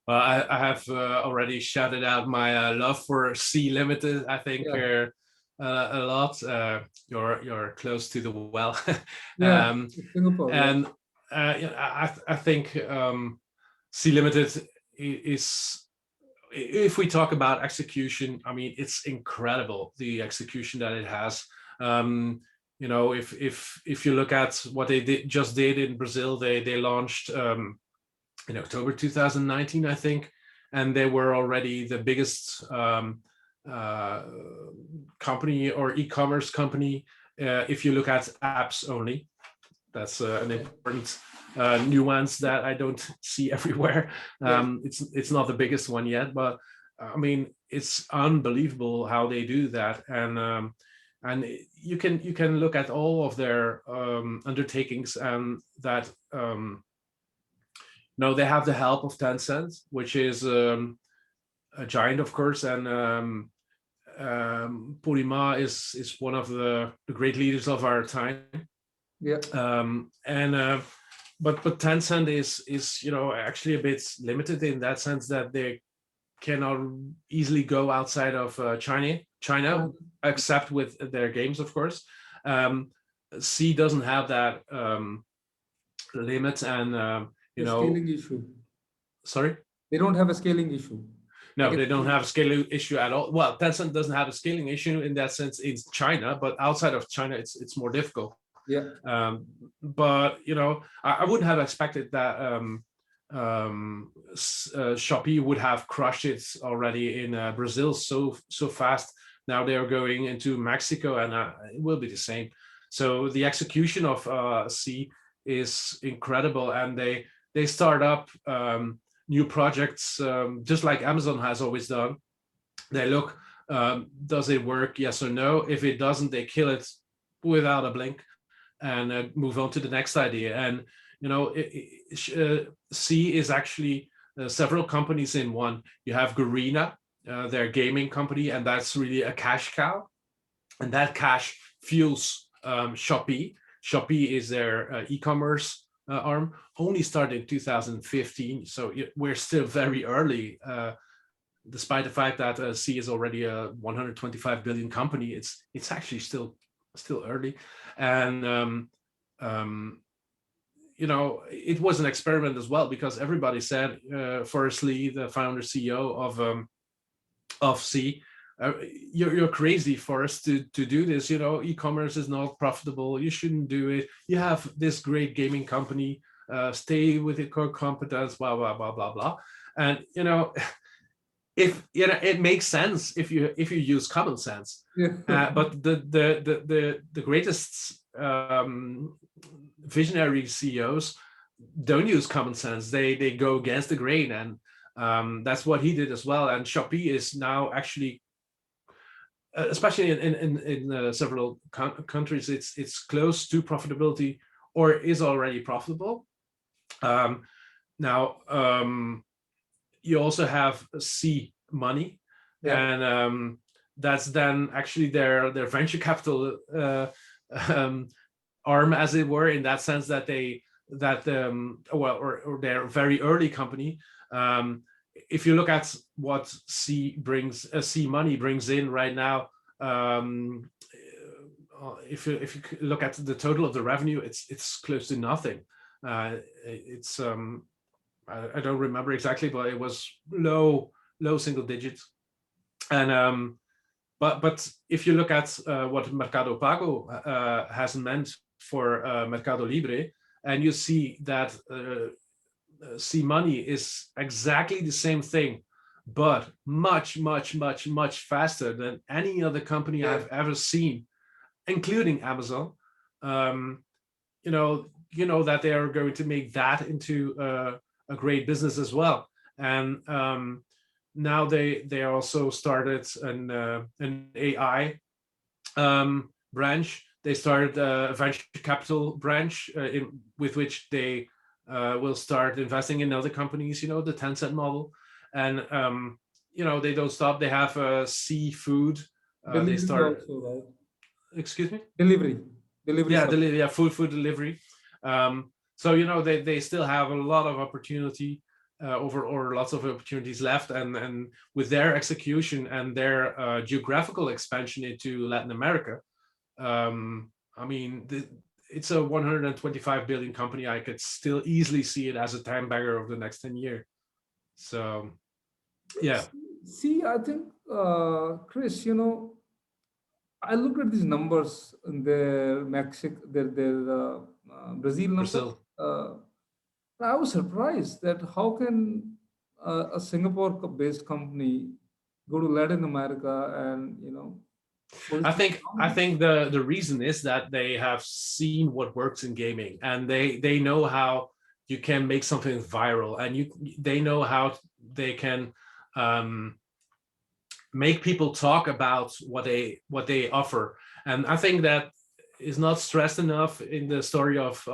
Well, I have already shouted out my love for C Limited. I think Yeah, a lot. You're close to the well, yeah, Singapore. Yeah, and yeah, I think C Limited is, if we talk about execution, I mean, it's incredible, the execution that it has. Um, if you look at what they just did in Brazil, they launched in October 2019, I think, and they were already the biggest uh, company or e-commerce company. If you look at apps only, that's an important nuance that I don't see everywhere. yeah. It's not the biggest one yet, but I mean, it's unbelievable how they do that. And you can look at all of their undertakings, and that no, they have the help of Tencent, which is a giant, of course, and Purima is one of the great leaders of our time. Yeah. And but Tencent is actually a bit limited in that sense that they cannot easily go outside of China, except with their games, of course. C doesn't have that limit, and The scaling issue. sorry. They don't have a scaling issue. No, they don't have a scaling issue at all. Well, Tencent doesn't have a scaling issue in that sense in China, but outside of China, it's more difficult. Yeah. But I wouldn't have expected that Shopee would have crushed it already in Brazil so fast. Now they are going into Mexico, and it will be the same. So the execution of C is incredible, and they start up new projects just like Amazon has always done. They look, does it work? Yes or no. If it doesn't, they kill it without a blink and move on to the next idea. And C is actually several companies in one. You have Garena, their gaming company, and that's really a cash cow, and that cash fuels Shopee. Shopee is their e-commerce arm, only started in 2015, so we're still very early. Despite the fact that C is already a 125 billion company, it's actually still early. And it was an experiment as well, because everybody said, Forrest Lee, the founder CEO of C, you're crazy for us to do this. E-commerce is not profitable. You shouldn't do it. You have this great gaming company. Stay with your core competence. Blah blah blah blah blah. And if it makes sense if you use common sense. Yeah. But the greatest visionary CEOs don't use common sense. They go against the grain, and that's what he did as well. And Shopee is now actually, especially in several countries, it's close to profitability or is already profitable. Now you also have C Money, Yeah. and that's then actually their venture capital arm, as it were, in that sense that or their very early company. If you look at what C Money brings in right now, if you look at the total of the revenue, it's close to nothing. It's I don't remember exactly, but it was low single digits. And but if you look at what Mercado Pago has meant for Mercado Libre, and you see that C Money is exactly the same thing, but much faster than any other company I've ever seen, including Amazon. You know that they are going to make that into a great business as well. And now they also started an AI branch. They started a venture capital branch with which they will start investing in other companies, the Tencent model. And they don't stop. They have seafood. They start also, right? Excuse me. Delivery. Food delivery. So they still have a lot of opportunity. or lots of opportunities left, and with their execution and their geographical expansion into Latin America, I mean, it's a 125 billion company. I could still easily see it as a time bagger of the next 10 years. So, yeah. See, I think, Chris, I looked at these numbers in their Brazil numbers. Brazil. I was surprised that how can a Singapore-based company go to Latin America and I think the reason is that they have seen what works in gaming, and they know how you can make something viral, and they know how they can make people talk about what they offer. And I think that is not stressed enough in the story of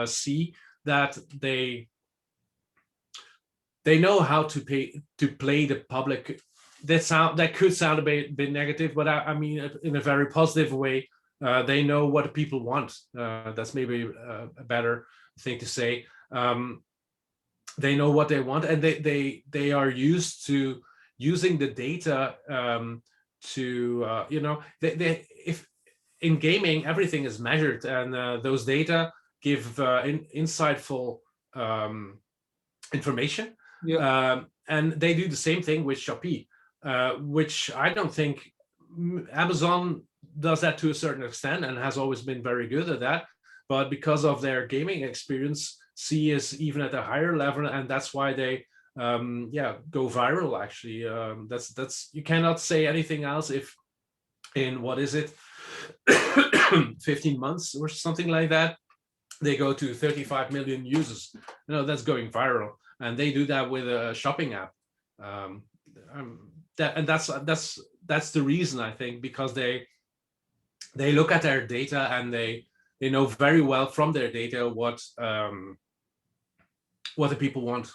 C, that they know how to play the public. That could sound a bit negative, but I mean in a very positive way. They know what people want. That's maybe a better thing to say. They know what they want, and they are used to using the data to if in gaming everything is measured, and those data give insightful information. Yeah. And they do the same thing with Shopee, which I don't think Amazon does that to a certain extent and has always been very good at that. But because of their gaming experience, C is even at a higher level, and that's why they go viral. Actually, that's you cannot say anything else. If in what is it, 15 months or something like that, they go to 35 million users. That's going viral, and they do that with a shopping app. That's the reason, I think, because they look at their data, and they know very well from their data what the people want.